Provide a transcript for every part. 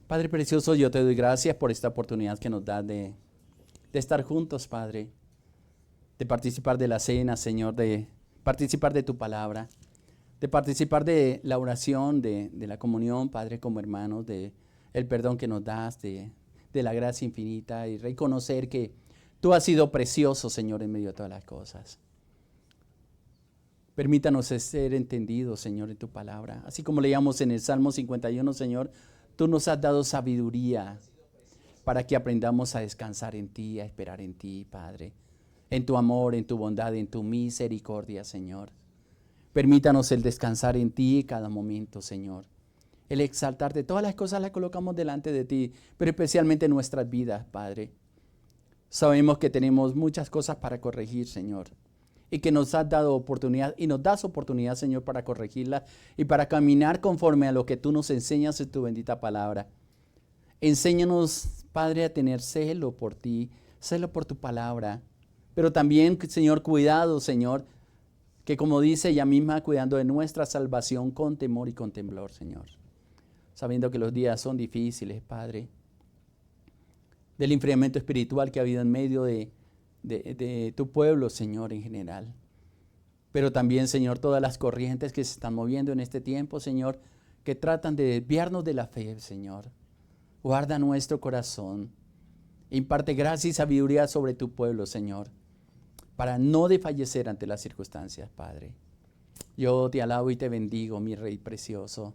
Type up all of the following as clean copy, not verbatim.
Padre precioso, yo te doy gracias por esta oportunidad que nos das de estar juntos, Padre, de participar de la cena, Señor, de participar de tu palabra, de participar de la oración, de la comunión, Padre, como hermanos, de el perdón que nos das, de la gracia infinita y reconocer que tú has sido precioso, Señor, en medio de todas las cosas. Permítanos ser entendidos, Señor, en tu palabra. Así como leíamos en el Salmo 51, Señor, tú nos has dado sabiduría para que aprendamos a descansar en ti, a esperar en ti, Padre, en tu amor, en tu bondad, en tu misericordia, Señor. Permítanos el descansar en ti cada momento, Señor. El exaltarte. Todas las cosas las colocamos delante de ti, pero especialmente nuestras vidas, Padre. Sabemos que tenemos muchas cosas para corregir, Señor, y que nos has dado oportunidad, y nos das oportunidad, Señor, para corregirla y para caminar conforme a lo que tú nos enseñas en tu bendita palabra. Enséñanos, Padre, a tener celo por ti, celo por tu palabra, pero también, Señor, cuidado, Señor, que como dice ella misma, cuidando de nuestra salvación con temor y con temblor, Señor. Sabiendo que los días son difíciles, Padre, del enfriamiento espiritual que ha habido en medio de tu pueblo, Señor, en general. Pero también, Señor, todas las corrientes que se están moviendo en este tiempo, Señor, que tratan de desviarnos de la fe, Señor. Guarda nuestro corazón. Imparte gracia y sabiduría sobre tu pueblo, Señor, para no desfallecer ante las circunstancias, Padre. Yo te alabo y te bendigo, mi Rey precioso.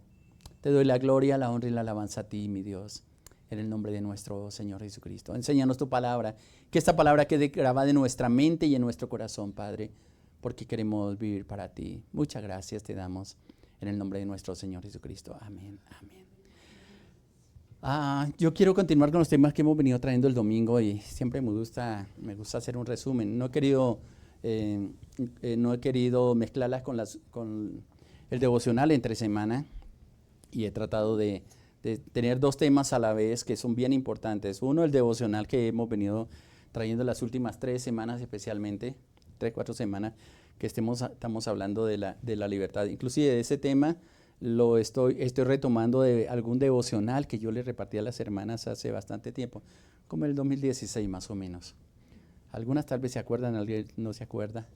Te doy la gloria, la honra y la alabanza a ti, mi Dios, en el nombre de nuestro Señor Jesucristo. Enséñanos tu palabra, que esta palabra quede grabada en nuestra mente y en nuestro corazón, Padre, porque queremos vivir para ti. Muchas gracias te damos en el nombre de nuestro Señor Jesucristo. Amén, amén. Yo quiero continuar con los temas que hemos venido trayendo el domingo y siempre me gusta hacer un resumen. No he querido mezclarlas con el devocional entre semana y he tratado de tener dos temas a la vez que son bien importantes. Uno, el devocional que hemos venido trayendo las últimas 3 semanas especialmente, 3-4 semanas, que estamos hablando de la libertad. Inclusive de ese tema estoy retomando de algún devocional que yo le repartí a las hermanas hace bastante tiempo, como el 2016 más o menos. Algunas tal vez se acuerdan, alguien no se acuerda.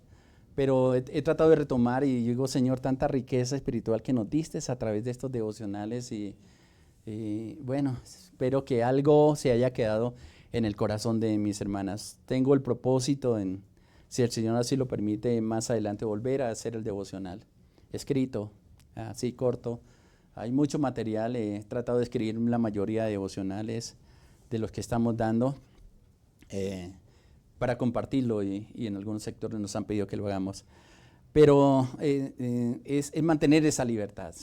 Pero he tratado de retomar y digo, Señor, tanta riqueza espiritual que nos diste a través de estos devocionales y bueno, espero que algo se haya quedado en el corazón de mis hermanas. Tengo el propósito, si el Señor así lo permite, más adelante volver a hacer el devocional escrito, así corto. Hay mucho material, he tratado de escribir la mayoría de devocionales de los que estamos dando para compartirlo y en algunos sectores nos han pedido que lo hagamos. Pero es mantener esa libertad.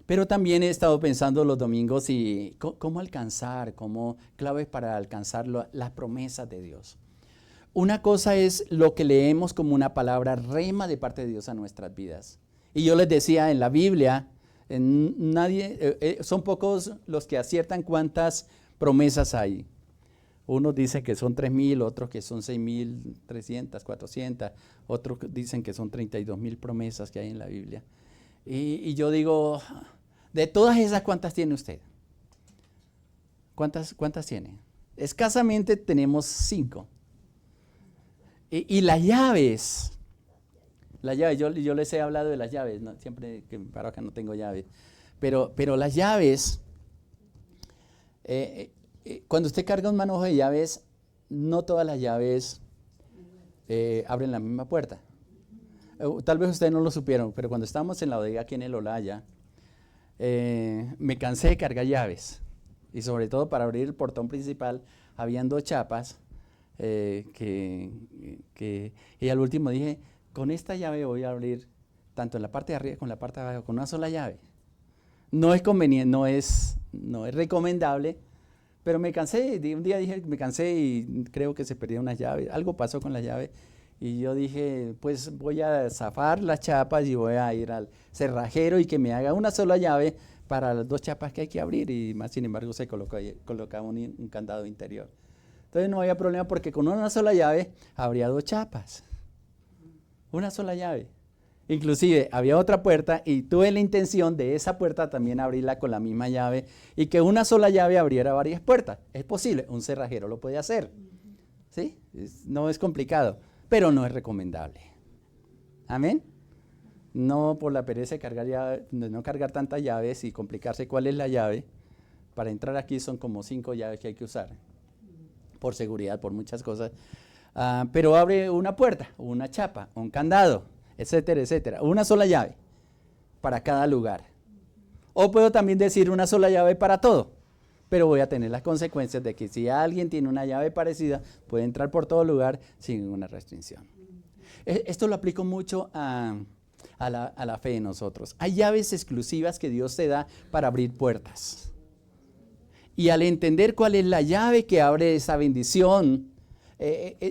Pero también he estado pensando los domingos y cómo alcanzar, claves para alcanzar las promesas de Dios. Una cosa es lo que leemos como una palabra rema de parte de Dios a nuestras vidas. Y yo les decía, en la Biblia, son pocos los que aciertan cuántas promesas hay. Unos dicen que son 3,000, otros que son 6,300, 400, otros dicen que son 32,000 promesas que hay en la Biblia. Y yo digo, de todas esas, ¿cuántas tiene usted? ¿Cuántas tiene? Escasamente tenemos 5. Y las llaves, yo les he hablado de las llaves, ¿no? Siempre que me paro acá no tengo llaves, pero las llaves, cuando usted carga un manojo de llaves, no todas las llaves abren la misma puerta. Tal vez ustedes no lo supieron, pero cuando estábamos en la bodega aquí en el Olaya, me cansé de cargar llaves. Y sobre todo para abrir el portón principal, habían 2 chapas y al último dije, con esta llave voy a abrir tanto en la parte de arriba como en la parte de abajo, con una sola llave. No es conveniente, no es recomendable, pero me cansé. Un día dije, me cansé y creo que se perdió una llave. Algo pasó con la llave. Y yo dije, pues voy a zafar las chapas y voy a ir al cerrajero y que me haga una sola llave para las 2 chapas que hay que abrir. Y más sin embargo se colocaba un candado interior. Entonces no había problema porque con una sola llave habría 2 chapas. Una sola llave. Inclusive había otra puerta y tuve la intención de esa puerta también abrirla con la misma llave y que una sola llave abriera varias puertas. Es posible, un cerrajero lo puede hacer. ¿Sí? No es complicado, pero no es recomendable. Amén. No por la pereza de cargar no cargar tantas llaves y complicarse cuál es la llave. Para entrar aquí son como 5 llaves que hay que usar. Por seguridad, por muchas cosas. Pero abre una puerta, una chapa, un candado, etcétera, etcétera. Una sola llave para cada lugar. O puedo también decir una sola llave para todo. Pero voy a tener las consecuencias de que si alguien tiene una llave parecida, puede entrar por todo lugar sin ninguna restricción. Esto lo aplico mucho a la fe de nosotros. Hay llaves exclusivas que Dios te da para abrir puertas. Y al entender cuál es la llave que abre esa bendición,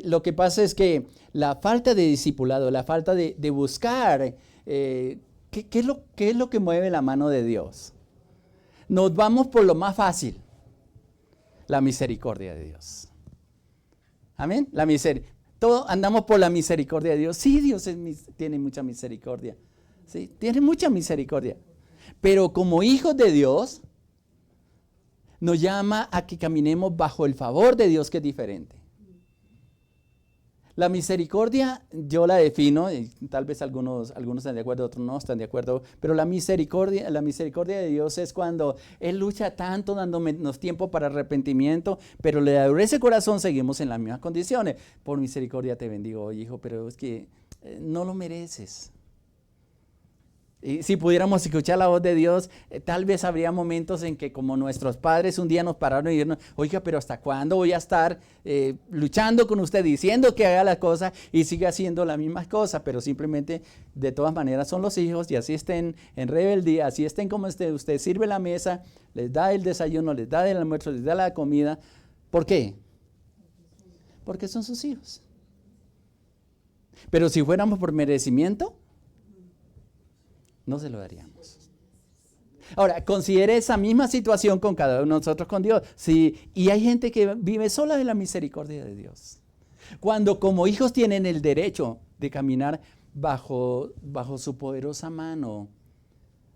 lo que pasa es que la falta de discipulado, la falta de buscar, ¿qué es lo que mueve la mano de Dios? Nos vamos por lo más fácil, la misericordia de Dios. Amén. Todos andamos por la misericordia de Dios. Sí, Dios tiene mucha misericordia. Sí, tiene mucha misericordia. Pero como hijos de Dios, nos llama a que caminemos bajo el favor de Dios, que es diferente. La misericordia yo la defino, y tal vez algunos están de acuerdo, otros no están de acuerdo, pero la misericordia de Dios es cuando Él lucha tanto dándonos tiempo para arrepentimiento, pero le endurece el corazón, seguimos en las mismas condiciones. Por misericordia te bendigo, hijo, pero es que no lo mereces. Y si pudiéramos escuchar la voz de Dios, tal vez habría momentos en que como nuestros padres un día nos pararon y dijeron, oiga, pero ¿hasta cuándo voy a estar luchando con usted, diciendo que haga la cosa y sigue haciendo las mismas cosas? Pero simplemente, de todas maneras, son los hijos y así estén en rebeldía, así estén como usted sirve la mesa, les da el desayuno, les da el almuerzo, les da la comida. ¿Por qué? Porque son sus hijos. Pero si fuéramos por merecimiento, no se lo daríamos. Ahora, considere esa misma situación con cada uno de nosotros, con Dios. Sí, y hay gente que vive sola de la misericordia de Dios. Cuando como hijos tienen el derecho de caminar bajo su poderosa mano,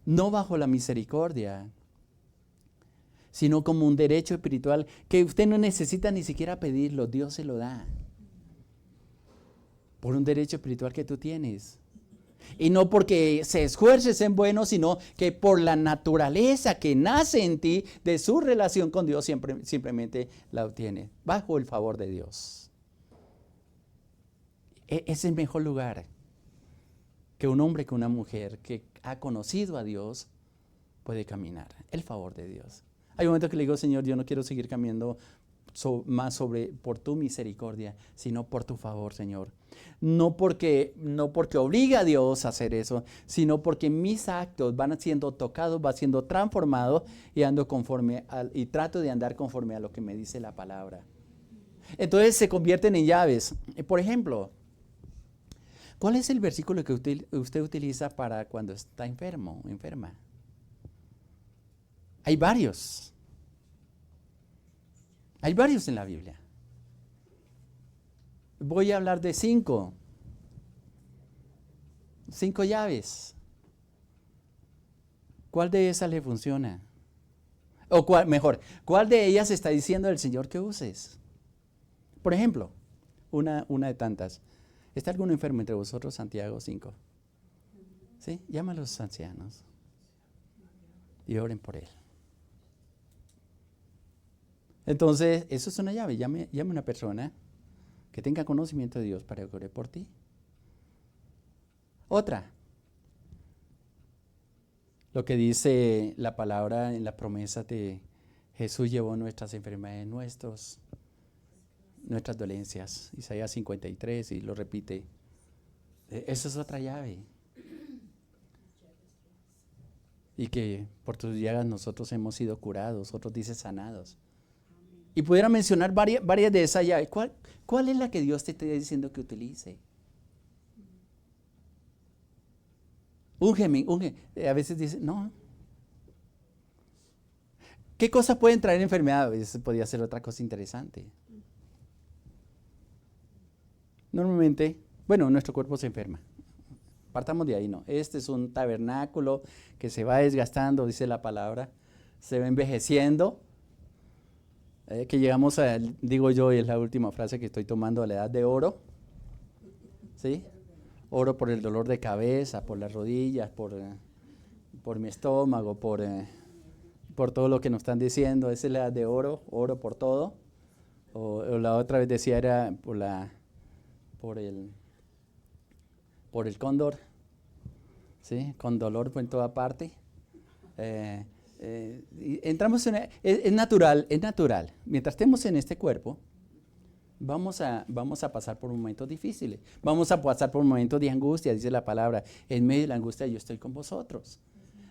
no bajo la misericordia, sino como un derecho espiritual que usted no necesita ni siquiera pedirlo, Dios se lo da. Por un derecho espiritual que tú tienes. Y no porque se esfuerces en bueno, sino que por la naturaleza que nace en ti de su relación con Dios simplemente la obtiene bajo el favor de Dios. Es el mejor lugar que un hombre, que una mujer que ha conocido a Dios puede caminar, el favor de Dios. Hay momentos que le digo, Señor, yo no quiero seguir caminando por tu misericordia, sino por tu favor, Señor. No porque obliga a Dios a hacer eso, sino porque mis actos van siendo tocados, van siendo transformados y trato de andar conforme a lo que me dice la palabra. Entonces se convierten en llaves. Por ejemplo, ¿cuál es el versículo que usted utiliza para cuando está enfermo o enferma? Hay varios. Hay varios en la Biblia. Voy a hablar de 5. 5 llaves. ¿Cuál de esas le funciona? O ¿cuál de ellas está diciendo el Señor que uses? Por ejemplo, una de tantas. ¿Está alguno enfermo entre vosotros? Santiago 5. ¿Sí? Llama a los ancianos y oren por él. Entonces, eso es una llave. Llame a una persona que tenga conocimiento de Dios para que ore por ti. Otra, lo que dice la palabra en la promesa de Jesús llevó nuestras enfermedades, nuestras dolencias. Isaías 53 y lo repite. Esa es otra llave. Y que por tus llagas nosotros hemos sido curados, otros dice sanados. Y pudiera mencionar varias de esas llaves. ¿Cuál es la que Dios te está diciendo que utilice? Úngeme. A veces dice, no. ¿Qué cosas pueden traer enfermedad? A veces podría ser otra cosa interesante. Normalmente, nuestro cuerpo se enferma. Partamos de ahí, no. Este es un tabernáculo que se va desgastando, dice la palabra, se va envejeciendo, que llegamos a, digo yo, y es la última frase que estoy tomando, a la edad de oro, ¿sí? Oro por el dolor de cabeza, por las rodillas, por mi estómago, por todo lo que nos están diciendo. Esa es la edad de oro, oro por todo. O la otra vez decía era por el cóndor, ¿sí? Con dolor en toda parte. Y entramos es natural. Mientras estemos en este cuerpo, vamos a pasar por momentos difíciles. Vamos a pasar por momentos de angustia, dice la palabra. En medio de la angustia yo estoy con vosotros.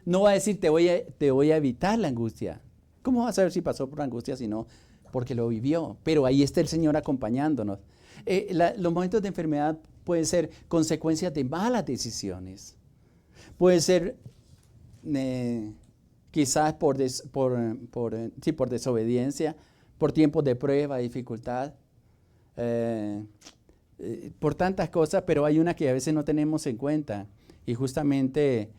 No va a decir te voy a evitar la angustia. ¿Cómo vas a saber si pasó por angustia si no? Porque lo vivió. Pero ahí está el Señor acompañándonos. Los momentos de enfermedad pueden ser consecuencias de malas decisiones. Puede ser quizás por desobediencia, por tiempos de prueba, dificultad, por tantas cosas, pero hay una que a veces no tenemos en cuenta y justamente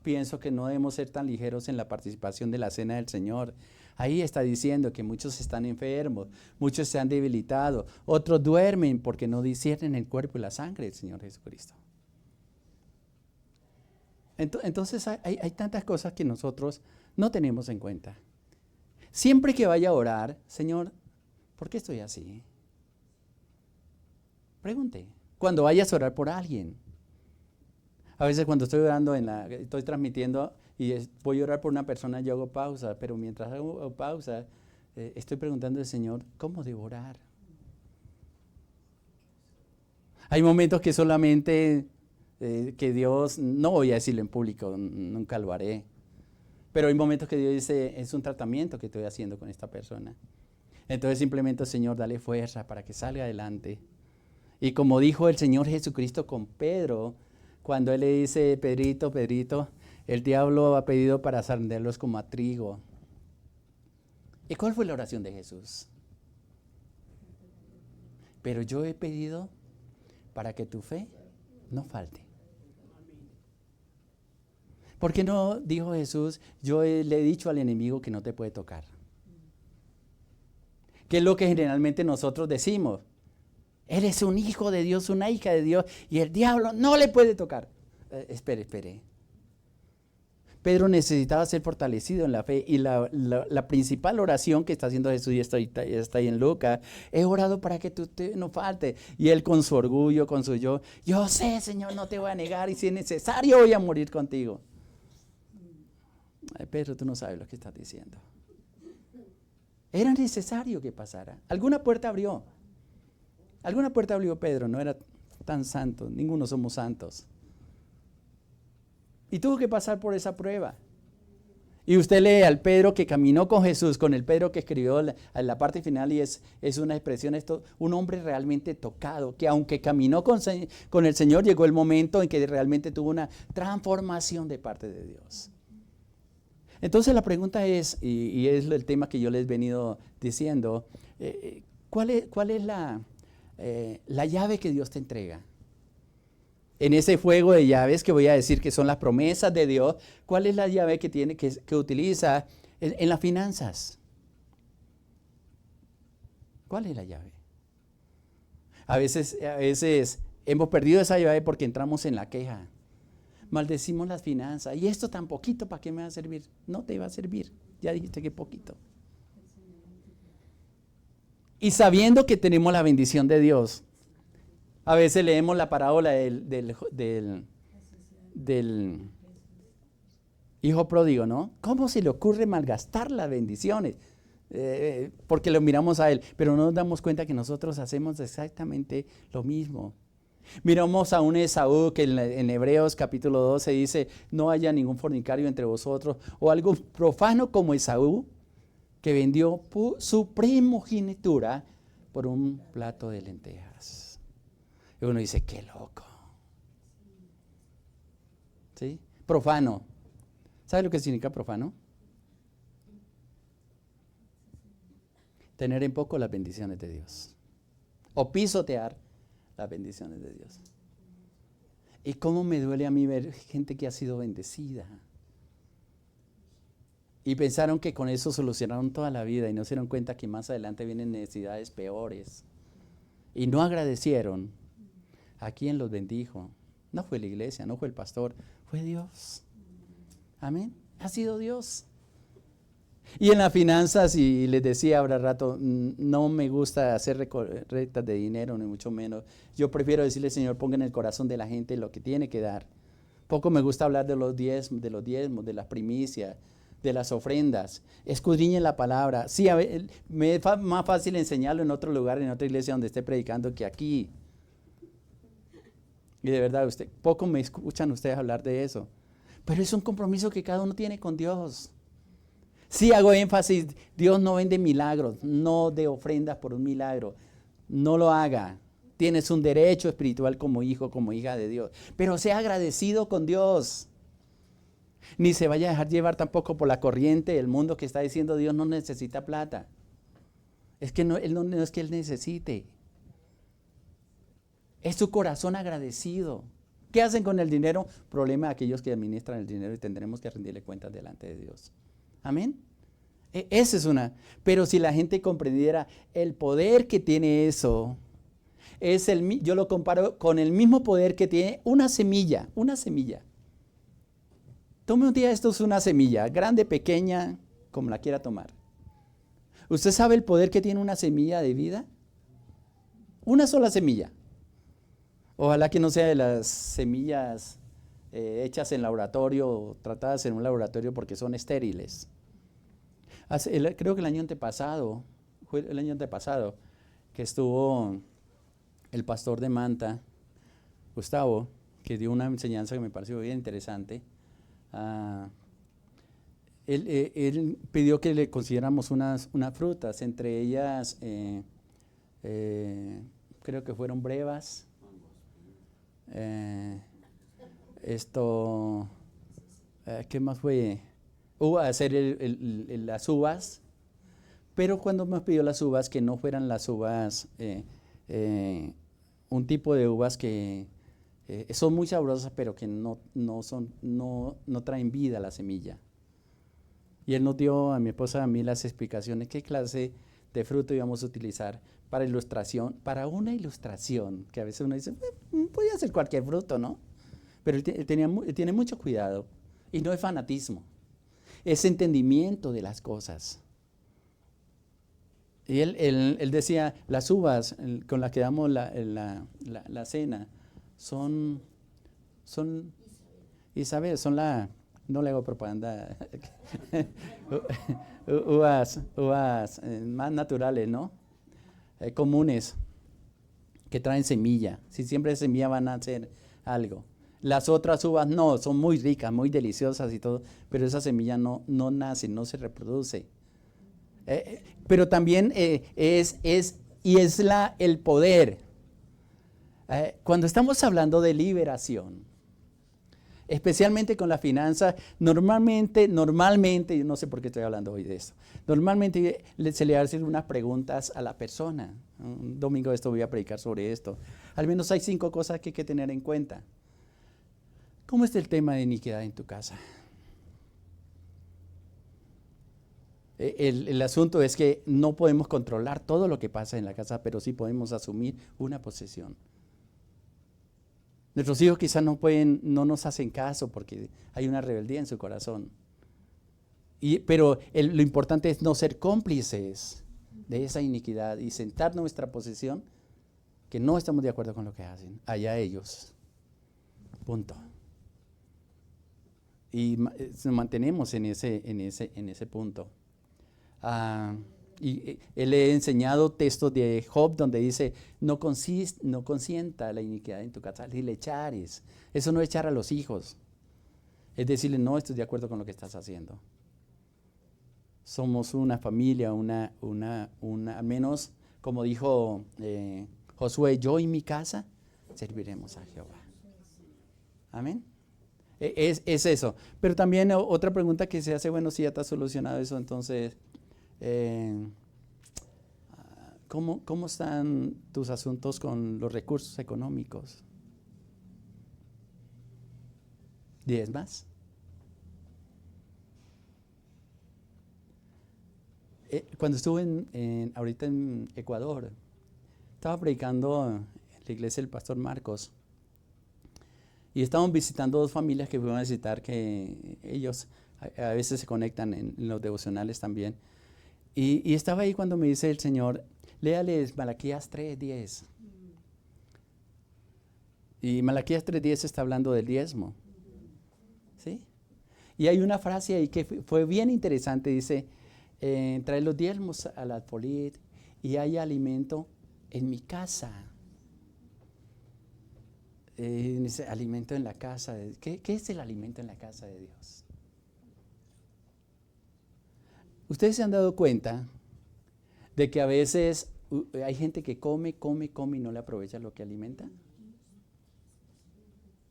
pienso que no debemos ser tan ligeros en la participación de la cena del Señor. Ahí está diciendo que muchos están enfermos, muchos se han debilitado, otros duermen porque no disciernen el cuerpo y la sangre del Señor Jesucristo. Entonces hay tantas cosas que nosotros no tenemos en cuenta. Siempre que vaya a orar, Señor, ¿por qué estoy así? Pregunte. Cuando vayas a orar por alguien. A veces cuando estoy orando, estoy transmitiendo y voy a orar por una persona, yo hago pausa, pero mientras hago pausa, estoy preguntando al Señor, ¿cómo debo orar? Hay momentos que solamente que Dios, no voy a decirlo en público, nunca lo haré, pero hay momentos que Dios dice, es un tratamiento que estoy haciendo con esta persona. Entonces simplemente, Señor, dale fuerza para que salga adelante. Y como dijo el Señor Jesucristo con Pedro, cuando Él le dice, Pedrito, Pedrito, el diablo ha pedido para zarandearlos como a trigo. ¿Y cuál fue la oración de Jesús? Pero yo he pedido para que tu fe no falte. ¿Por qué no dijo Jesús, yo le he dicho al enemigo que no te puede tocar? ¿Qué es lo que generalmente nosotros decimos? Él es un hijo de Dios, una hija de Dios, y el diablo no le puede tocar. Espere. Pedro necesitaba ser fortalecido en la fe, y la principal oración que está haciendo Jesús, y está ahí en Lucas, he orado para que tú no falte. Y él con su orgullo, con su yo sé, Señor, no te voy a negar, y si es necesario voy a morir contigo. Pedro, tú no sabes lo que estás diciendo. Era necesario que pasara. Alguna puerta abrió Pedro, no era tan santo, ninguno somos santos. Y tuvo que pasar por esa prueba. Y usted lee al Pedro que caminó con Jesús, con el Pedro que escribió en la parte final, y es una expresión, un hombre realmente tocado, que aunque caminó con el Señor, llegó el momento en que realmente tuvo una transformación de parte de Dios. Entonces la pregunta es, y es el tema que yo les he venido diciendo, ¿cuál es la llave que Dios te entrega? En ese fuego de llaves que voy a decir que son las promesas de Dios, ¿cuál es la llave que utiliza en las finanzas? ¿Cuál es la llave? A veces hemos perdido esa llave porque entramos en la queja. Maldecimos las finanzas. Y esto tan poquito, ¿para qué me va a servir? No te va a servir. Ya dijiste que poquito. Y sabiendo que tenemos la bendición de Dios, a veces leemos la parábola del hijo pródigo, ¿no? ¿Cómo se le ocurre malgastar las bendiciones? Porque lo miramos a él, pero no nos damos cuenta que nosotros hacemos exactamente lo mismo. Miramos a un Esaú que en Hebreos capítulo 12 dice, no haya ningún fornicario entre vosotros, o algo profano como Esaú, que vendió su primogenitura por un plato de lentejas. Y uno dice, qué loco. ¿Sí? Profano. ¿Sabe lo que significa profano? Tener en poco las bendiciones de Dios. O pisotear las bendiciones de Dios. Y cómo me duele a mí ver gente que ha sido bendecida. Y pensaron que con eso solucionaron toda la vida y no se dieron cuenta que más adelante vienen necesidades peores. Y no agradecieron a quien los bendijo. No fue la iglesia, no fue el pastor, fue Dios. Amén. Ha sido Dios. Y en las finanzas, y les decía ahora rato, no me gusta hacer recolectas de dinero, ni mucho menos. Yo prefiero decirle, Señor, ponga en el corazón de la gente lo que tiene que dar. Poco me gusta hablar de los diezmos, de las primicias, de las ofrendas. Escudriñen la palabra. Sí, me es más fácil enseñarlo en otro lugar, en otra iglesia donde esté predicando que aquí. Y de verdad, poco me escuchan ustedes hablar de eso. Pero es un compromiso que cada uno tiene con Dios. Sí hago énfasis, Dios no vende milagros, no de ofrendas por un milagro. No lo haga. Tienes un derecho espiritual como hijo, como hija de Dios. Pero sea agradecido con Dios. Ni se vaya a dejar llevar tampoco por la corriente del mundo que está diciendo Dios no necesita plata. Es que no es que Él necesite. Es su corazón agradecido. ¿Qué hacen con el dinero? Problema de aquellos que administran el dinero y tendremos que rendirle cuentas delante de Dios. Amén. Esa es una. Pero si la gente comprendiera el poder que tiene eso, yo lo comparo con el mismo poder que tiene una semilla. Una semilla. Tome un día, esto es una semilla, grande, pequeña, como la quiera tomar. ¿Usted sabe el poder que tiene una semilla de vida? Una sola semilla. Ojalá que no sea de las semillas hechas en laboratorio o tratadas en un laboratorio porque son estériles. Creo que el año antepasado, que estuvo el pastor de Manta, Gustavo, que dio una enseñanza que me pareció bien interesante. Él pidió que le consideráramos unas frutas, entre ellas creo que fueron brevas, ¿qué más fue? Las uvas, pero cuando me pidió las uvas, que no fueran las uvas, un tipo de uvas que son muy sabrosas, pero que no traen vida a la semilla. Y él nos dio a mi esposa y a mí las explicaciones, qué clase de fruto íbamos a utilizar para ilustración, para una ilustración, que a veces uno dice, podía ser cualquier fruto, ¿no? Pero él tiene mucho cuidado, y no es fanatismo, es entendimiento de las cosas. Y él decía, las uvas con las que damos la cena son Isabel, no le hago propaganda, uvas más naturales, ¿no? Comunes, que traen semilla. Si siempre semilla van a hacer algo. Las otras uvas no, son muy ricas, muy deliciosas y todo, pero esa semilla no nace, no se reproduce. Pero también es el poder. Cuando estamos hablando de liberación, especialmente con la finanza, normalmente, yo no sé por qué estoy hablando hoy de esto, normalmente se le hacen unas preguntas a la persona. Un domingo de esto voy a predicar sobre esto. Al menos hay 5 cosas que hay que tener en cuenta. ¿Cómo está el tema de iniquidad en tu casa? El asunto es que no podemos controlar todo lo que pasa en la casa, pero sí podemos asumir una posesión. Nuestros hijos quizás no nos hacen caso porque hay una rebeldía en su corazón. Pero lo importante es no ser cómplices de esa iniquidad y sentar nuestra posesión, que no estamos de acuerdo con lo que hacen, allá ellos. Punto. Y nos mantenemos en ese punto. Y le he enseñado textos de Job donde dice, no consienta la iniquidad en tu casa, ni le echares. Eso no es echar a los hijos. Es decirle, no estoy de acuerdo con lo que estás haciendo. Somos una familia, al menos como dijo Josué, yo y mi casa serviremos a Jehová. Amén. Es eso. Pero también otra pregunta que se hace, bueno, si ya está solucionado eso, entonces, ¿cómo están tus asuntos con los recursos económicos? ¿Diezmas? Cuando estuve ahorita en Ecuador, estaba predicando en la iglesia del pastor Marcos y estábamos visitando dos familias que fuimos a visitar, que ellos a veces se conectan en los devocionales también. Y estaba ahí cuando me dice el Señor, léales Malaquías 3:10. Y Malaquías 3:10 está hablando del diezmo. ¿Sí? Y hay una frase ahí que fue bien interesante, dice, trae los diezmos al alfolí y hay alimento en mi casa. Dice, alimento en la casa. ¿Qué es el alimento en la casa de Dios? ¿Ustedes se han dado cuenta de que a veces hay gente que come y no le aprovecha lo que alimenta?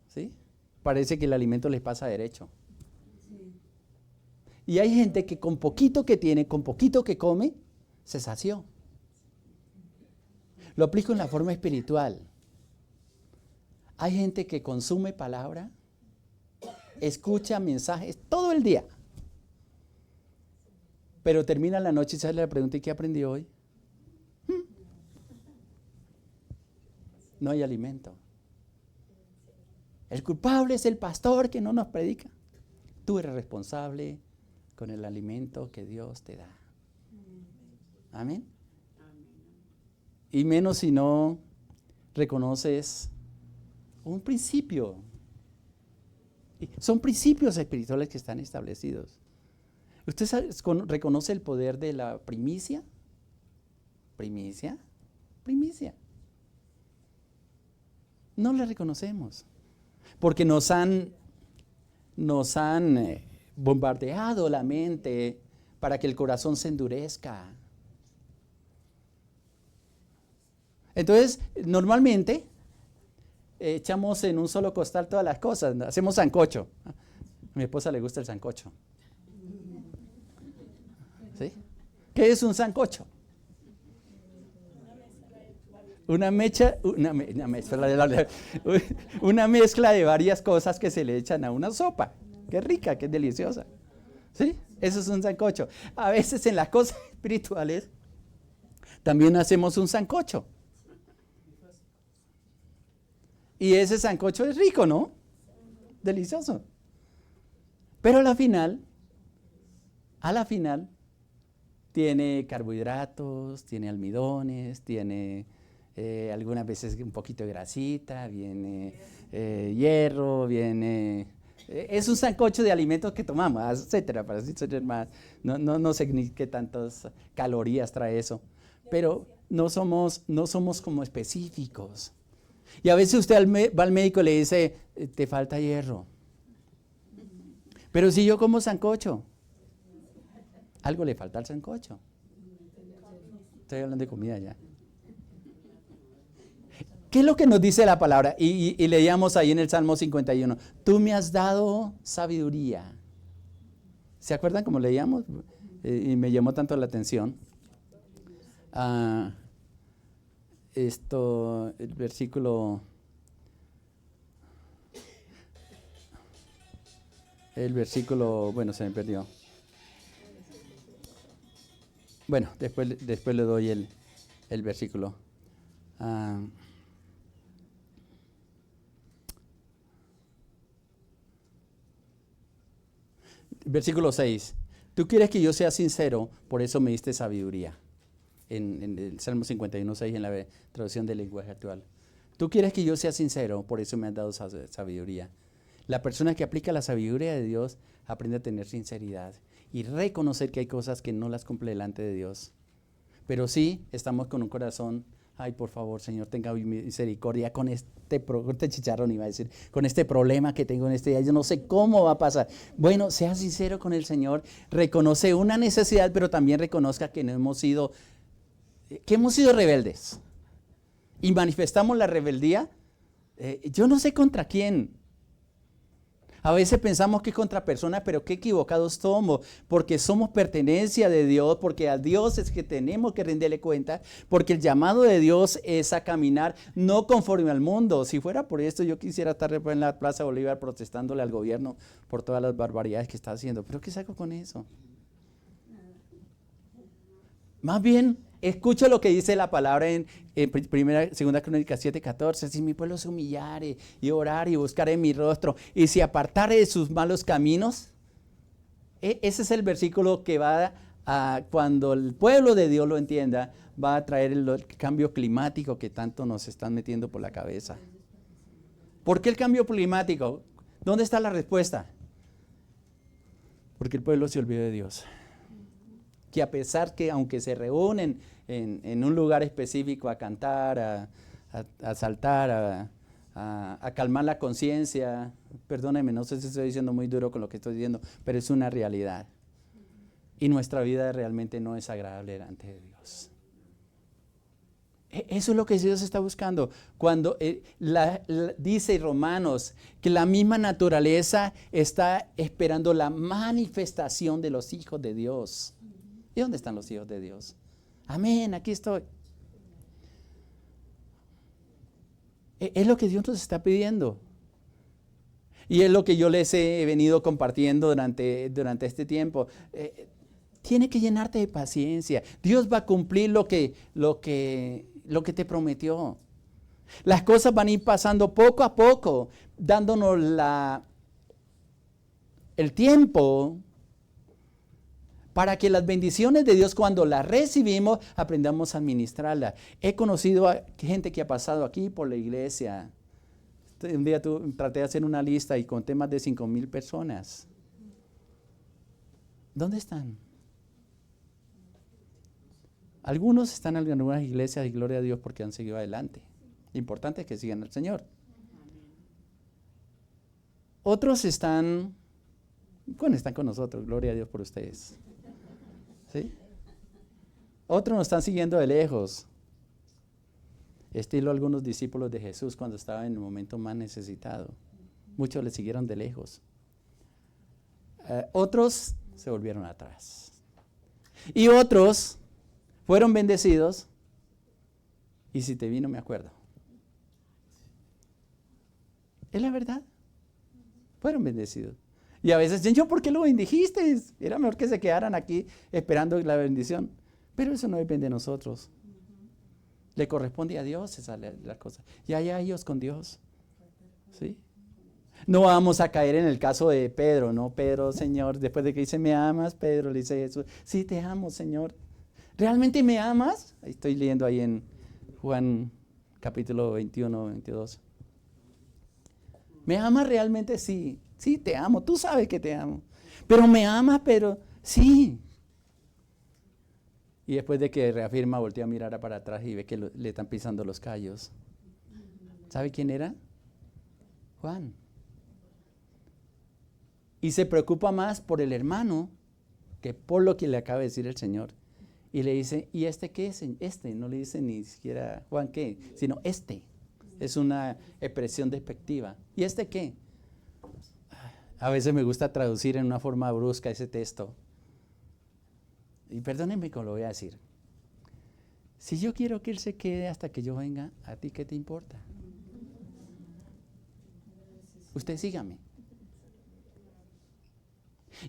¿Sí? Parece que el alimento les pasa derecho. Y hay gente que con poquito que tiene, con poquito que come, se sació. Lo aplico en la forma espiritual. Hay gente que consume palabra, escucha mensajes todo el día, pero termina la noche y sale la pregunta, ¿y qué aprendí hoy? No hay alimento. El culpable es el pastor que no nos predica. Tú eres responsable con el alimento que Dios te da. Amén. Y menos si no reconoces un principio. Son principios espirituales que están establecidos. ¿Usted reconoce el poder de la primicia? ¿Primicia? Primicia. No la reconocemos. Porque nos han bombardeado la mente para que el corazón se endurezca. Entonces, normalmente echamos en un solo costal todas las cosas, hacemos sancocho. A mi esposa le gusta el sancocho. ¿Sí? ¿Qué es un sancocho? Una mezcla de varias cosas que se le echan a una sopa. Qué rica, qué deliciosa. ¿Sí? Eso es un sancocho. A veces en las cosas espirituales también hacemos un sancocho. Y ese sancocho es rico, ¿no? Delicioso. Pero a la final, tiene carbohidratos, tiene almidones, tiene algunas veces un poquito de grasita, viene hierro, viene... es un sancocho de alimentos que tomamos, etcétera, para así ser más. No sé ni qué tantas calorías trae eso, pero no somos como específicos. Y a veces usted va al médico y le dice, te falta hierro. Pero si yo como sancocho, algo le falta al sancocho. Estoy hablando de comida ya. ¿Qué es lo que nos dice la palabra? Y leíamos ahí en el Salmo 51. Tú me has dado sabiduría. ¿Se acuerdan cómo leíamos? Y me llamó tanto la atención. El versículo... bueno, se me perdió. Bueno, después le doy el versículo. Versículo 6. Tú quieres que yo sea sincero, por eso me diste sabiduría. En el Salmo 51:6, en la traducción del lenguaje actual. Tú quieres que yo sea sincero, por eso me has dado sabiduría. La persona que aplica la sabiduría de Dios aprende a tener sinceridad y reconocer que hay cosas que no las cumple delante de Dios. Pero sí estamos con un corazón, ay, por favor, Señor, tenga misericordia con este chicharrón, iba a decir, con este problema que tengo en este día. Yo no sé cómo va a pasar. Bueno, sea sincero con el Señor, reconoce una necesidad, pero también reconozca que hemos sido rebeldes. Y manifestamos la rebeldía, yo no sé contra quién. A veces pensamos que es contra personas, pero qué equivocados somos, porque somos pertenencia de Dios, porque a Dios es que tenemos que rendirle cuenta, porque el llamado de Dios es a caminar no conforme al mundo. Si fuera por esto, yo quisiera estar en la Plaza Bolívar protestándole al gobierno por todas las barbaridades que está haciendo. Pero ¿qué saco con eso? Más bien, escucha lo que dice la palabra en segunda Crónica 7:14. Si mi pueblo se humillare y orare y buscare mi rostro y se apartare de sus malos caminos. Ese es el versículo que va a, cuando el pueblo de Dios lo entienda, va a traer el cambio climático que tanto nos están metiendo por la cabeza. ¿Por qué el cambio climático? ¿Dónde está la respuesta? Porque el pueblo se olvidó de Dios. Que a pesar que aunque se reúnen en un lugar específico a cantar, a saltar, a calmar la conciencia, perdónenme, no sé si estoy diciendo muy duro con lo que estoy diciendo, pero es una realidad. Y nuestra vida realmente no es agradable delante de Dios. Eso es lo que Dios está buscando. Cuando dice Romanos que la misma naturaleza está esperando la manifestación de los hijos de Dios. ¿Y dónde están los hijos de Dios? Amén, aquí estoy. Es lo que Dios nos está pidiendo. Y es lo que yo les he venido compartiendo durante este tiempo. Tiene que llenarte de paciencia. Dios va a cumplir lo que te prometió. Las cosas van a ir pasando poco a poco, dándonos el tiempo para que las bendiciones de Dios, cuando las recibimos, aprendamos a administrarlas. He conocido a gente que ha pasado aquí por la iglesia. Un día traté de hacer una lista y conté más de 5,000 personas. ¿Dónde están? Algunos están en algunas iglesias y gloria a Dios porque han seguido adelante. Importante es que sigan al Señor. Otros están con nosotros, gloria a Dios por ustedes. ¿Sí? Otros nos están siguiendo de lejos. Estilo algunos discípulos de Jesús cuando estaba en el momento más necesitado. Muchos le siguieron de lejos. Otros se volvieron atrás. Y otros fueron bendecidos. Y si te vi, no me acuerdo. Es la verdad. Fueron bendecidos. Y a veces dicen, ¿yo por qué lo bendijiste? Era mejor que se quedaran aquí esperando la bendición. Pero eso no depende de nosotros. Le corresponde a Dios esa la cosa. Y allá ellos con Dios. ¿Sí? No vamos a caer en el caso de Pedro, ¿no? Pedro, Señor, después de que dice, ¿me amas? Pedro le dice Jesús, sí, te amo, Señor. ¿Realmente me amas? Estoy leyendo ahí en Juan capítulo 21, 22. ¿Me amas realmente? Sí. Sí, te amo. Tú sabes que te amo. Pero me amas, pero sí. Y después de que reafirma, voltea a mirar para atrás y ve que le están pisando los callos. ¿Sabe quién era? Juan. Y se preocupa más por el hermano que por lo que le acaba de decir el Señor. Y le dice, ¿y este qué es? Este, no le dice ni siquiera Juan qué, sino este. Es una expresión despectiva. ¿Y este qué? A veces me gusta traducir en una forma brusca ese texto. Y perdónenme que lo voy a decir. Si yo quiero que Él se quede hasta que yo venga, ¿a ti qué te importa? Usted sígame.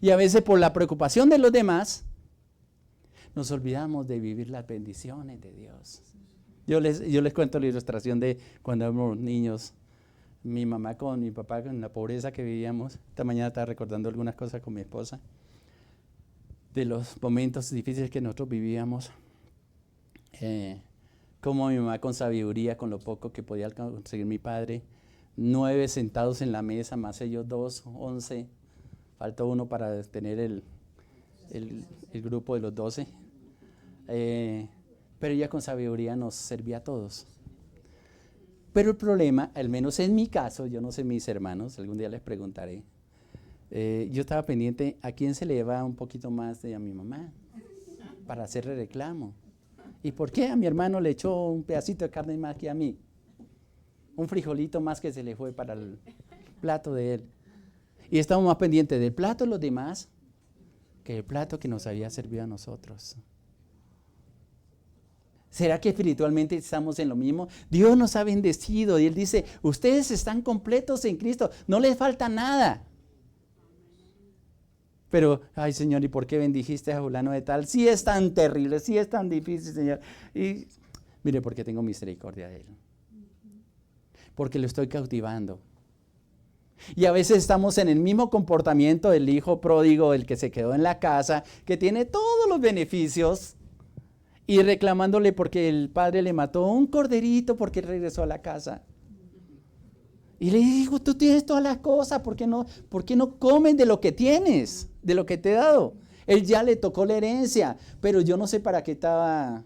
Y a veces por la preocupación de los demás, nos olvidamos de vivir las bendiciones de Dios. Yo les cuento la ilustración de cuando éramos niños. Mi mamá con mi papá, con la pobreza que vivíamos. Esta mañana estaba recordando algunas cosas con mi esposa, de los momentos difíciles que nosotros vivíamos. Como mi mamá con sabiduría, con lo poco que podía conseguir mi padre, 9 sentados en la mesa, más ellos 2, 11. Faltó uno para tener el grupo de los 12. Pero ella con sabiduría nos servía a todos. Pero el problema, al menos en mi caso, yo no sé mis hermanos, algún día les preguntaré, yo estaba pendiente a quién se le llevaba un poquito más de a mi mamá para hacerle reclamo. ¿Y por qué a mi hermano le echó un pedacito de carne más que a mí? Un frijolito más que se le fue para el plato de él. Y estamos más pendientes del plato de los demás que el plato que nos había servido a nosotros. ¿Será que espiritualmente estamos en lo mismo? Dios nos ha bendecido y Él dice, ustedes están completos en Cristo, no les falta nada. Pero, ay Señor, ¿y por qué bendijiste a fulano de tal? Sí es tan terrible, sí es tan difícil, Señor. Y mire, porque tengo misericordia de Él. Porque lo estoy cautivando. Y a veces estamos en el mismo comportamiento del hijo pródigo, el que se quedó en la casa, que tiene todos los beneficios, y reclamándole porque el padre le mató un corderito porque regresó a la casa. Y le digo, tú tienes todas las cosas, ¿por qué no comes de lo que tienes, de lo que te he dado? Él ya le tocó la herencia, pero yo no sé para qué estaba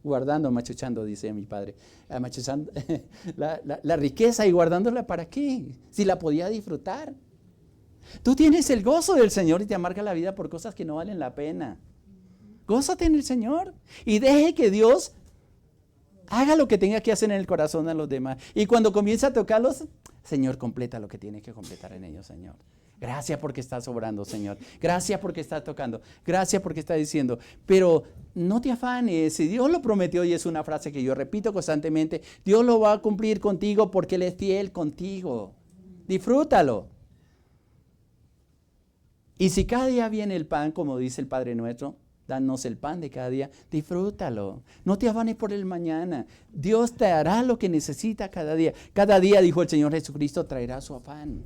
guardando, amachuchando, dice mi padre, amachuchando la riqueza y guardándola para qué, si la podía disfrutar. Tú tienes el gozo del Señor y te amarga la vida por cosas que no valen la pena. Gózate en el Señor y deje que Dios haga lo que tenga que hacer en el corazón de los demás. Y cuando comienza a tocarlos, Señor, completa lo que tiene que completar en ellos, Señor. Gracias porque estás obrando, Señor. Gracias porque estás tocando. Gracias porque estás diciendo. Pero no te afanes. Si Dios lo prometió, y es una frase que yo repito constantemente, Dios lo va a cumplir contigo porque Él es fiel contigo. Disfrútalo. Y si cada día viene el pan, como dice el Padre Nuestro, danos el pan de cada día, disfrútalo. No te afanes por el mañana. Dios te hará lo que necesita cada día. Cada día, dijo el Señor Jesucristo, traerá su afán.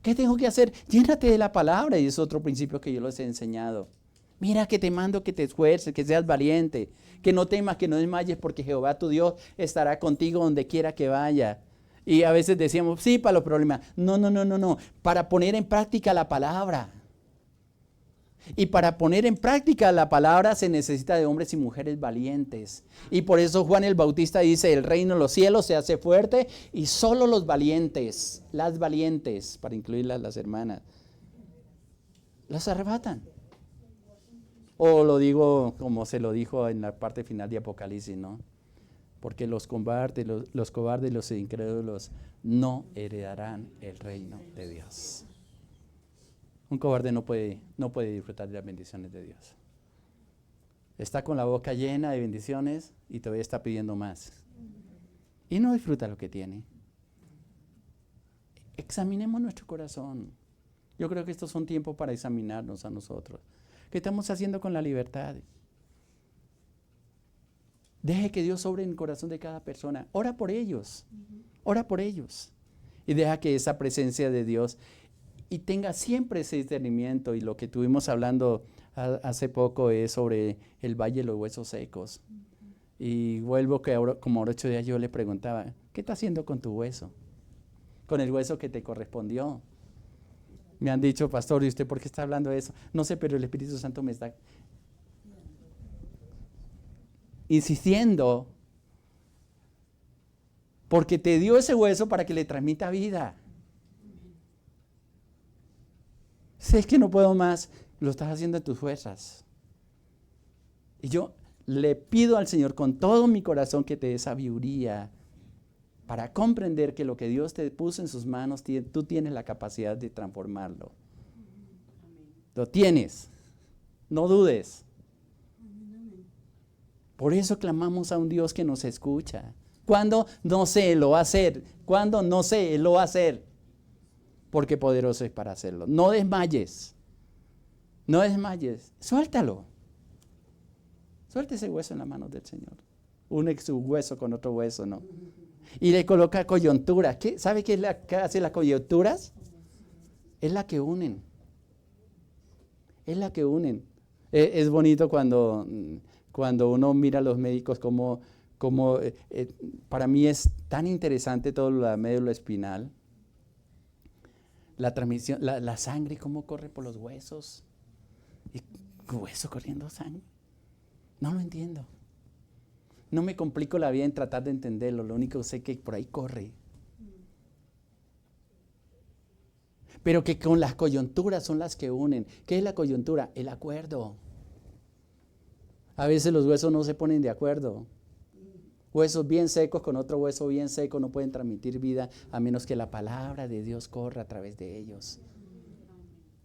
¿Qué tengo que hacer? Llénate de la palabra, y es otro principio que yo les he enseñado. Mira que te mando que te esfuerces, que seas valiente, que no temas, que no desmayes, porque Jehová tu Dios estará contigo donde quiera que vaya. Y a veces decíamos, sí, para los problemas. No. Para poner en práctica la palabra. Y para poner en práctica la palabra se necesita de hombres y mujeres valientes. Y por eso Juan el Bautista dice, el reino de los cielos se hace fuerte y solo los valientes, las valientes, para incluirlas las hermanas, las arrebatan. O lo digo como se lo dijo en la parte final de Apocalipsis, ¿no? Porque los cobardes, los incrédulos no heredarán el reino de Dios. Un cobarde no puede disfrutar de las bendiciones de Dios. Está con la boca llena de bendiciones y todavía está pidiendo más. Y no disfruta lo que tiene. Examinemos nuestro corazón. Yo creo que estos son tiempos para examinarnos a nosotros. ¿Qué estamos haciendo con la libertad? Deje que Dios obre en el corazón de cada persona. Ora por ellos. Ora por ellos. Y deja que esa presencia de Dios y tenga siempre ese discernimiento. Y lo que estuvimos hablando hace poco es sobre el valle de los huesos secos. Y vuelvo que ahora, como ahora 8 días yo le preguntaba, ¿qué está haciendo con tu hueso? Con el hueso que te correspondió. Me han dicho, pastor, ¿y usted por qué está hablando de eso? No sé, pero el Espíritu Santo me está insistiendo porque te dio ese hueso para que le transmita vida. Si es que no puedo más, lo estás haciendo en tus fuerzas. Y yo le pido al Señor con todo mi corazón que te dé sabiduría para comprender que lo que Dios te puso en sus manos, tú tienes la capacidad de transformarlo. Lo tienes. No dudes. Por eso clamamos a un Dios que nos escucha. Cuando no sé, Él lo va a hacer. Cuando no sé, Él lo va a hacer. Porque poderoso es para hacerlo. No desmayes. No desmayes. Suéltalo. Suelta ese hueso en las manos del Señor. Une su hueso con otro hueso, ¿no? Y le coloca coyunturas. ¿Sabe qué es la que hace las coyunturas? Es la que unen. Es la que unen. Es bonito cuando uno mira a los médicos como para mí es tan interesante todo lo de la médula espinal. La transmisión, la sangre, cómo corre por los huesos. ¿Y hueso corriendo sangre? No lo entiendo. No me complico la vida en tratar de entenderlo. Lo único que sé es que por ahí corre. Pero que con las coyunturas son las que unen. ¿Qué es la coyuntura? El acuerdo. A veces los huesos no se ponen de acuerdo. Huesos bien secos con otro hueso bien seco no pueden transmitir vida a menos que la palabra de Dios corra a través de ellos.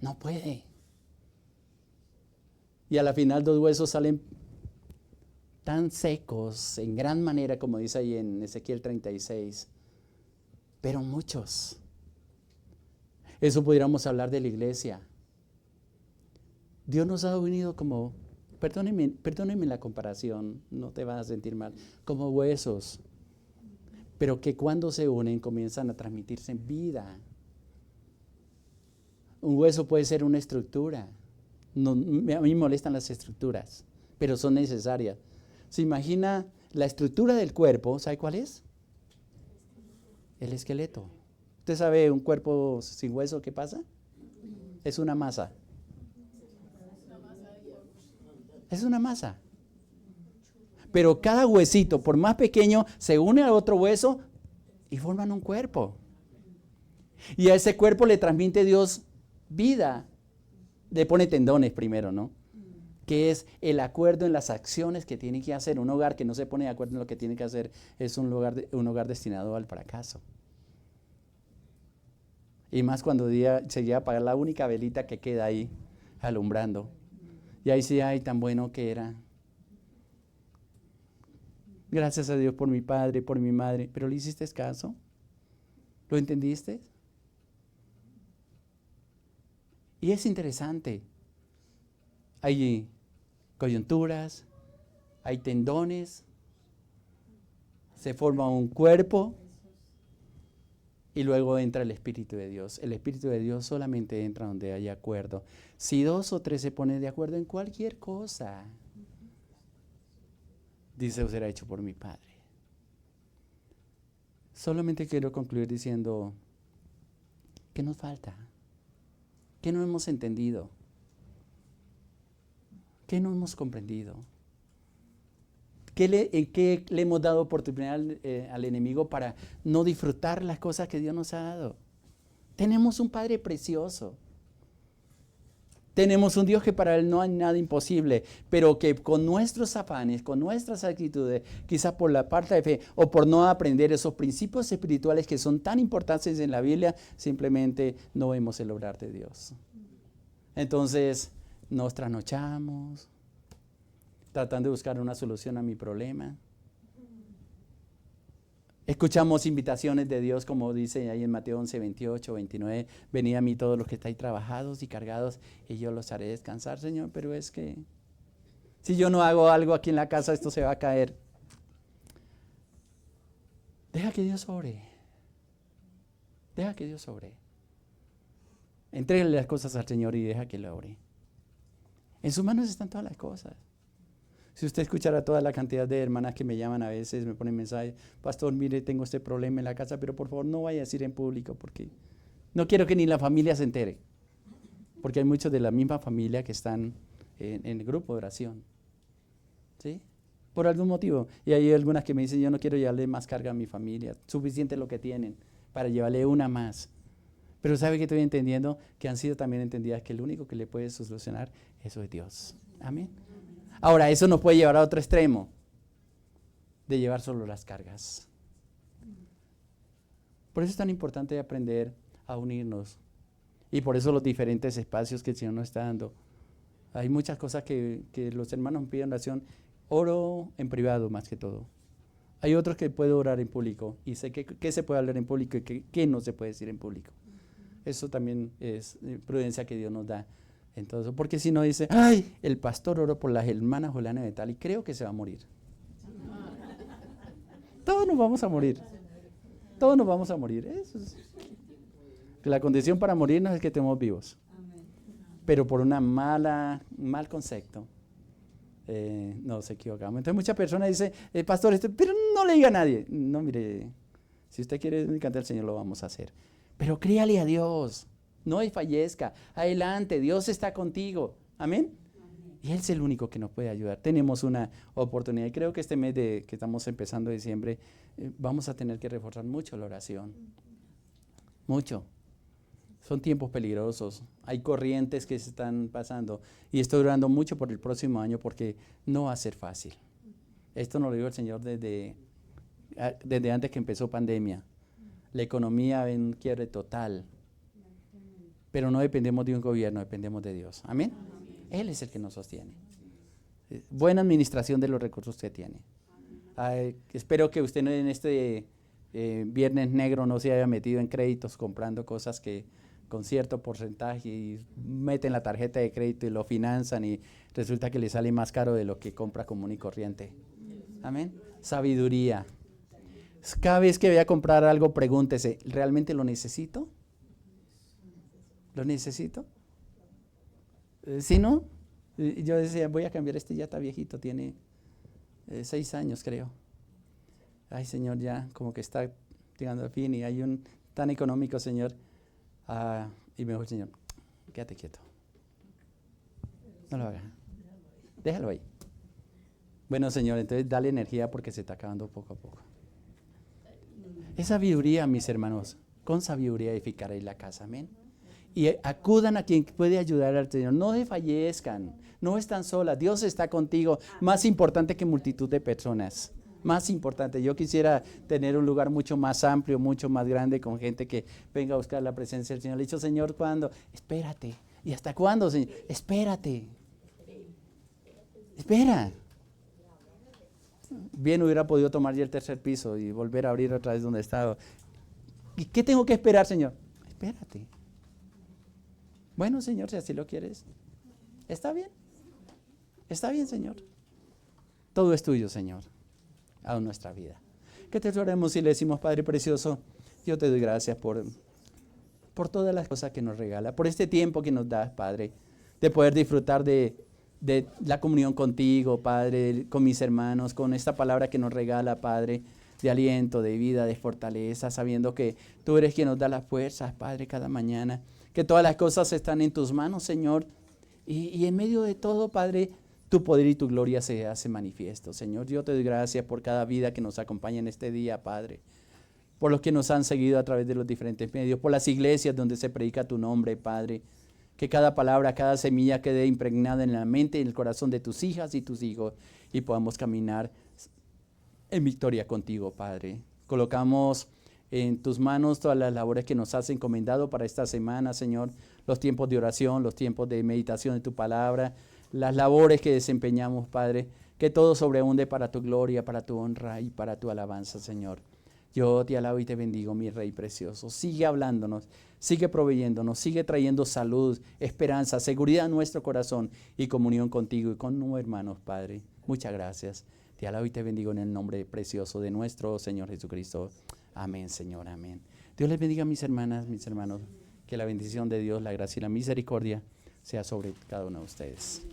No puede. Y a la final 2 huesos salen tan secos en gran manera, como dice ahí en Ezequiel 36, pero muchos. Eso pudiéramos hablar de la iglesia. Dios nos ha unido como, perdónenme la comparación, no te vas a sentir mal, como huesos, pero que cuando se unen comienzan a transmitirse vida. Un hueso puede ser una estructura. No, a mí me molestan las estructuras, pero son necesarias. ¿Se imagina la estructura del cuerpo? ¿Sabe cuál es? El esqueleto. ¿Usted sabe un cuerpo sin hueso qué pasa? Es una masa. Es una masa. Pero cada huesito, por más pequeño, se une a otro hueso y forman un cuerpo. Y a ese cuerpo le transmite Dios vida. Le pone tendones primero, ¿no? Que es el acuerdo en las acciones que tiene que hacer. Un hogar que no se pone de acuerdo en lo que tiene que hacer es un hogar destinado al fracaso. Y más cuando se llega a apagar la única velita que queda ahí alumbrando. Y ahí sí, ay, tan bueno que era. Gracias a Dios por mi padre, por mi madre. ¿Pero le hiciste caso? ¿Lo entendiste? Y es interesante. Hay coyunturas, hay tendones, se forma un cuerpo y luego entra el Espíritu de Dios. El Espíritu de Dios solamente entra donde hay acuerdo. Si 2 o 3 se ponen de acuerdo en cualquier cosa, dice, será hecho por mi Padre. Solamente quiero concluir diciendo, ¿qué nos falta? ¿Qué no hemos entendido? ¿Qué no hemos comprendido? ¿En qué le hemos dado oportunidad al enemigo para no disfrutar las cosas que Dios nos ha dado? Tenemos un Padre precioso. Tenemos un Dios que para Él no hay nada imposible, pero que con nuestros afanes, con nuestras actitudes, quizás por la parte de fe o por no aprender esos principios espirituales que son tan importantes en la Biblia, simplemente no vemos el obrar de Dios. Entonces nos trasnochamos, tratando de buscar una solución a mi problema. Escuchamos invitaciones de Dios, como dice ahí en Mateo 11, 28, 29. Venid a mí todos los que estáis trabajados y cargados, y yo los haré descansar, Señor. Pero es que si yo no hago algo aquí en la casa, esto se va a caer. Deja que Dios obre. Deja que Dios obre. Entrégale las cosas al Señor y deja que Él obre. En sus manos están todas las cosas. Si usted escuchara toda la cantidad de hermanas que me llaman a veces, me ponen mensajes, pastor, mire, tengo este problema en la casa, pero por favor no vaya a decir en público porque no quiero que ni la familia se entere. Porque hay muchos de la misma familia que están en el grupo de oración. ¿Sí? Por algún motivo. Y hay algunas que me dicen, yo no quiero llevarle más carga a mi familia, suficiente lo que tienen para llevarle una más. Pero sabe que estoy entendiendo que han sido también entendidas que el único que le puede solucionar, eso es Dios. Amén. Ahora, eso nos puede llevar a otro extremo, de llevar solo las cargas. Por eso es tan importante aprender a unirnos. Y por eso los diferentes espacios que el Señor nos está dando. Hay muchas cosas que los hermanos piden oración. Oro en privado más que todo. Hay otros que puedo orar en público. Y sé qué se puede hablar en público y qué no se puede decir en público. Eso también es prudencia que Dios nos da. Entonces, porque si no dice, ay, el pastor oró por las hermanas Juliana de tal y creo que se va a morir. Todos nos vamos a morir. Todos nos vamos a morir. Eso es. La condición para morirnos es que estemos vivos. Pero por un mal concepto, nos equivocamos. Entonces muchas personas dicen, pastor, pero no le diga a nadie. No, mire, si usted quiere cantar al Señor, lo vamos a hacer. Pero créale a Dios. No desfallezca, adelante, Dios está contigo, amén. Y Él es el único que nos puede ayudar. Tenemos una oportunidad y creo que este mes que estamos empezando diciembre, vamos a tener que reforzar mucho la oración, mucho. Son tiempos peligrosos, hay corrientes que se están pasando y estoy orando mucho por el próximo año porque no va a ser fácil. Esto nos lo dijo el Señor desde desde antes que empezó pandemia. La economía en un quiebre total. Pero no dependemos de un gobierno, dependemos de Dios. Amén. Él es el que nos sostiene. Buena administración de los recursos que tiene. Espero que usted en este viernes negro no se haya metido en créditos comprando cosas que con cierto porcentaje y meten la tarjeta de crédito y lo finanzan y resulta que le sale más caro de lo que compra común y corriente. Amén. Sabiduría. Cada vez que vaya a comprar algo, pregúntese, ¿realmente lo necesito? ¿Lo necesito? Si no, yo decía, voy a cambiar ya está viejito, tiene 6 años creo. Ay Señor, ya como que está llegando al fin y hay un tan económico, Señor. Y me dijo el Señor, quédate quieto. No lo haga. Déjalo ahí. Bueno, Señor, entonces dale energía porque se está acabando poco a poco. Es sabiduría, mis hermanos. Con sabiduría edificaréis la casa. Amén. Y acudan a quien puede ayudar al Señor. No desfallezcan. No están solas. Dios está contigo. Más importante que multitud de personas. Más importante. Yo quisiera tener un lugar mucho más amplio, mucho más grande, con gente que venga a buscar la presencia del Señor. Le he dicho, Señor, ¿cuándo? Espérate. ¿Y hasta cuándo, Señor? Espérate. Espera. Bien hubiera podido tomar ya el 3er piso y volver a abrir otra vez donde estaba. ¿Y qué tengo que esperar, Señor? Espérate. Bueno, Señor, si así lo quieres. Está bien. Está bien, Señor. Todo es tuyo, Señor. A nuestra vida. Que te oremos y le decimos, Padre Precioso, yo te doy gracias por todas las cosas que nos regala, por este tiempo que nos das, Padre, de poder disfrutar de la comunión contigo, Padre, con mis hermanos, con esta palabra que nos regala, Padre, de aliento, de vida, de fortaleza, sabiendo que tú eres quien nos da las fuerzas, Padre, cada mañana, que todas las cosas están en tus manos, Señor, y en medio de todo, Padre, tu poder y tu gloria se hace manifiesto, Señor. Yo te doy gracias por cada vida que nos acompaña en este día, Padre, por los que nos han seguido a través de los diferentes medios, por las iglesias donde se predica tu nombre, Padre. Que cada palabra, cada semilla quede impregnada en la mente y en el corazón de tus hijas y tus hijos y podamos caminar en victoria contigo, Padre. Colocamos en tus manos todas las labores que nos has encomendado para esta semana, Señor. Los tiempos de oración, los tiempos de meditación de tu palabra, las labores que desempeñamos, Padre. Que todo sobreabunde para tu gloria, para tu honra y para tu alabanza, Señor. Yo te alabo y te bendigo, mi Rey precioso. Sigue hablándonos, sigue proveyéndonos, sigue trayendo salud, esperanza, seguridad a nuestro corazón y comunión contigo y con nuestros hermanos, Padre. Muchas gracias. Te alabo y te bendigo en el nombre precioso de nuestro Señor Jesucristo. Amén, Señor, amén. Dios les bendiga, mis hermanas, mis hermanos. Que la bendición de Dios, la gracia y la misericordia sea sobre cada uno de ustedes.